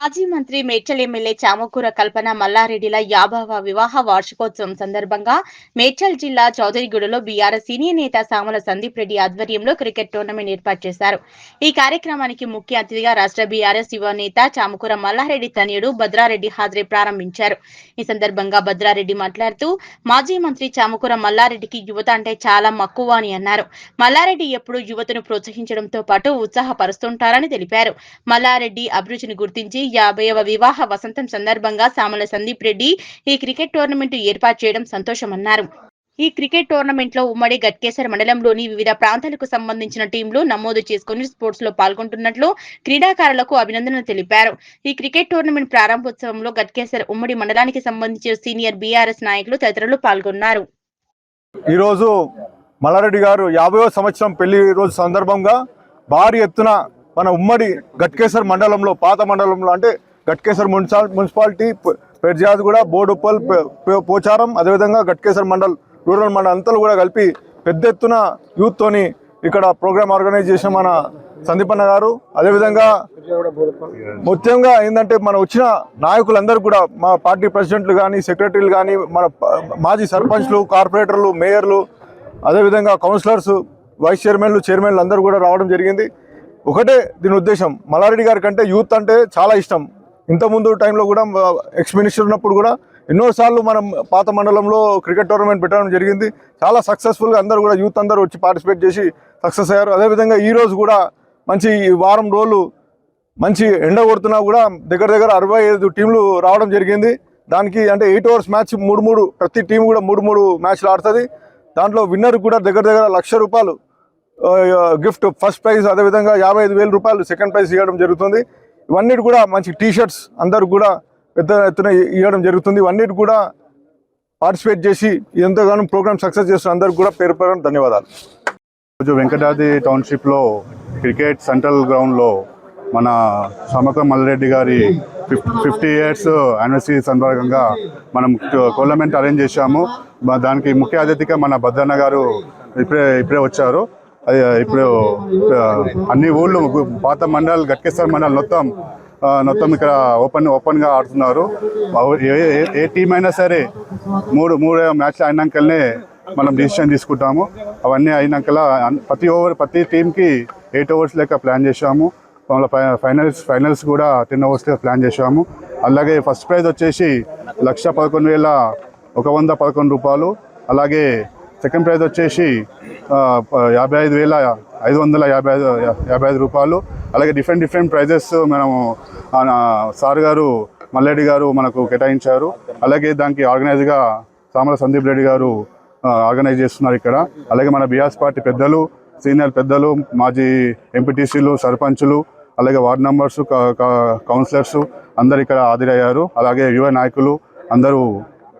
మాజీ మంత్రి మేడ్చల్ ఎమ్మెల్యే చామకూర కల్పన మల్లారెడ్డిల 50వ వివాహ వార్షికోత్సవం సందర్భంగా మేడ్చల్ జిల్లా చౌదరిగూడలో బీఆర్ఎస్ సీనియర్ నేత సామల సందీప్ రెడ్డి ఆధ్వర్యంలో క్రికెట్ టోర్నమెంట్ ఏర్పాటు చేశారు. ఈ కార్యక్రమానికి ముఖ్య అతిథిగా రాష్ట్ర బీఆర్ఎస్ యువ నేత చామకూర మల్లారెడ్డి తనయుడు భద్రారెడ్డి హాజరై ప్రారంభించారు. ఈ సందర్భంగా భద్రారెడ్డి మాట్లాడుతూ మాజీ మంత్రి చామకూర మల్లారెడ్డికి యువత అంటే చాలా మక్కువ అని అన్నారు. మల్లారెడ్డి ఎప్పుడూ యువతను ప్రోత్సహించడంతో పాటు ఉత్సాహపరుస్తుంటారని తెలిపారు. మల్లారెడ్డి అభిరుచిని గుర్తించి 50వ వివాహ వసంతం సందర్భంగా సామల సందీప్ రెడ్డి ఈ క్రికెట్ టోర్నమెంట్ ఏర్పాటు చేయడం సంతోషమన్నారు. ఈ క్రికెట్ టోర్నమెంట్ లో ఉమ్మడి గట్కేసర్ మండలంలోని వివిధ ప్రాంతాలకు సంబంధించిన టీంలు నమోదు చేసుకుని స్పోర్ట్స్ లో పాల్గొంటున్నట్లు క్రీడాకారులకు అభినందనలు తెలిపారు. ఈ క్రికెట్ టోర్నమెంట్ ప్రారంభోత్సవంలో గట్కేసర్ ఉమ్మడి మండలానికి సంబంధించిన సీనియర్ బీఆర్ఎస్ నాయకులు తదితరులు పాల్గొన్నారు. ఈ రోజు మల్లారెడ్డి గారు 50వ సంవత్సరం పెళ్లి రోజు సందర్భంగా భారీ ఎత్తున మన ఉమ్మడి గట్కేసర్ మండలంలో పాత మండలంలో అంటే గట్కేసర్ మున్సిపాలిటీ పెర్జాద్గూడ బోడుప్పల్ పోచారం అదేవిధంగా గట్కేసర్ మండల్ రూరల్ మండల్ అంతా కూడా కలిపి పెద్ద ఎత్తున యూత్తోని ఇక్కడ ప్రోగ్రామ్ ఆర్గనైజ్ చేసిన మన సందీపన్న గారు. అదేవిధంగా ముఖ్యంగా ఏంటంటే మన వచ్చిన నాయకులందరూ కూడా మా పార్టీ ప్రెసిడెంట్లు కానీ సెక్రటరీలు కానీ మన మాజీ సర్పంచ్లు కార్పొరేటర్లు మేయర్లు అదేవిధంగా కౌన్సిలర్స్ వైస్ చైర్మన్లు అందరూ కూడా రావడం జరిగింది. ఒకటే దీని ఉద్దేశం, మల్లారెడ్డి గారి కంటే యూత్ అంటే చాలా ఇష్టం. ఇంతకుముందు టైంలో కూడా ఎక్స్ మినిస్టర్ ఉన్నప్పుడు కూడా ఎన్నోసార్లు మనం పాత మండలంలో క్రికెట్ టోర్నమెంట్ పెట్టడం జరిగింది. చాలా సక్సెస్ఫుల్గా అందరూ కూడా యూత్ అందరూ వచ్చి పార్టిసిపేట్ చేసి సక్సెస్ అయ్యారు. అదేవిధంగా ఈరోజు కూడా మంచి వారం రోజులు మంచి ఎండ కొడుతున్నా కూడా దగ్గర 65 టీంలు రావడం జరిగింది. దానికి అంటే 8 ఓవర్స్ మ్యాచ్ 3 ప్రతి టీం కూడా 3 మ్యాచ్లు ఆడుతుంది. దాంట్లో విన్నర్ కూడా దగ్గర ₹1,00,000 గిఫ్ట్ ఫస్ట్ ప్రైజ్, అదేవిధంగా 55,000 రూపాయలు సెకండ్ ప్రైజ్ ఇవ్వడం జరుగుతుంది. ఇవన్నీ కూడా మంచి టీషర్ట్స్ అందరూ కూడా పెద్ద ఎత్తున ఇవ్వడం జరుగుతుంది. ఇవన్నీ కూడా పార్టిసిపేట్ చేసి ఎంతగానో ప్రోగ్రామ్ సక్సెస్ చేస్తున్న అందరికి కూడా పేరు పేరు ధన్యవాదాలు. రోజు వెంకటాద్రి టౌన్షిప్లో క్రికెట్ సెంట్రల్ గ్రౌండ్లో మన చామకూర మల్లారెడ్డి గారి 50 ఇయర్స్ యానివర్సరీ సందర్భంగా మనం టోర్నమెంట్ అరేంజ్ చేశాము. దానికి ముఖ్య అతిథిగా మన భద్రన్న గారు ఇప్పుడే వచ్చారు. ఇప్పుడు అన్ని ఊళ్ళు పాత మండల్ గట్కేసర్ మండల్ మొత్తం ఇక్కడ ఓపెన్గా ఆడుతున్నారు. ఏ టీం అయినా సరే మూడు మ్యాచ్లు అయినాకనే మనం డిసిషన్ తీసుకుంటాము. అవన్నీ అయినాక ప్రతి టీంకి 8 ఓవర్స్ లెక్క ప్లాన్ చేసాము. ఫైనల్స్ కూడా 10 ఓవర్స్ లెక్క ప్లాన్ చేసాము. అలాగే ఫస్ట్ ప్రైజ్ వచ్చేసి ₹111,111. అలాగే సెకండ్ ప్రైజ్ వచ్చేసి ₹55,555. అలాగే డిఫరెంట్ ప్రైజెస్ మనము సార్ గారు మల్లారెడ్డి గారు మనకు కేటాయించారు. అలాగే దానికి ఆర్గనైజ్గా సామల సందీప్ రెడ్డి గారు ఆర్గనైజ్ చేస్తున్నారు ఇక్కడ. అలాగే మన బీఆర్ఎస్ పార్టీ పెద్దలు, సీనియర్ పెద్దలు, మాజీ ఎంపీటీసీలు, సర్పంచులు, అలాగే వార్డు మెంబర్స్, కౌన్సిలర్స్ అందరు ఇక్కడ హాజరయ్యారు. అలాగే యువ నాయకులు అందరూ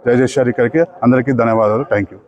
దయచేశారు ఇక్కడికి. అందరికీ ధన్యవాదాలు. Thank you.